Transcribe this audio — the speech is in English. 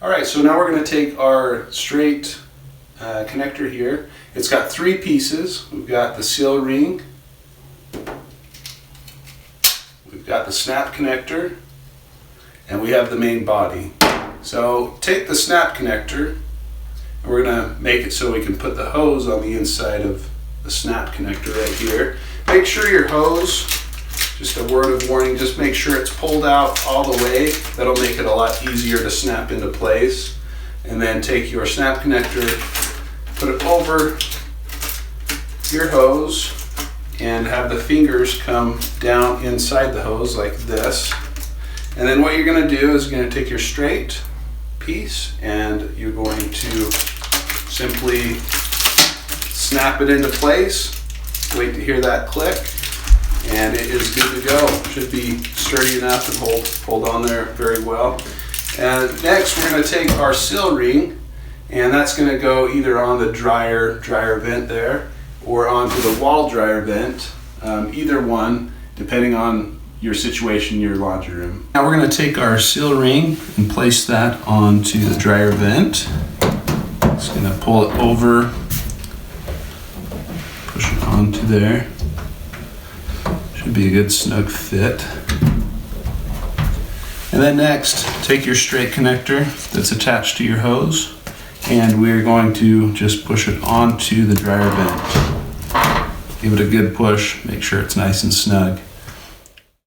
Alright, so now we're going to take our straight connector here. It's got three pieces. We've got the seal ring, we've got the snap connector, and we have the main body. So take the snap connector, and we're going to make it so we can put the hose on the inside of the snap connector right here. Make sure your hose, just a word of warning, just make sure it's pulled out all the way. That'll make it a lot easier to snap into place. And then take your snap connector, put it over your hose, and have the fingers come down inside the hose like this. And then what you're going to do is you're going to take your straight piece and you're going to simply snap it into place. Wait to hear that click, and it is good to go. Should be sturdy enough and hold on there very well. And next we're going to take our seal ring, and that's going to go either on the dryer vent there or onto the wall dryer vent, either one depending on your situation in your laundry room. Now we're going to take our seal ring and place that onto the dryer vent. Just going to pull it over, push it onto there. Should be a good snug fit. And then next, take your straight connector that's attached to your hose, and we're going to just push it onto the dryer vent. Give it a good push, make sure it's nice and snug.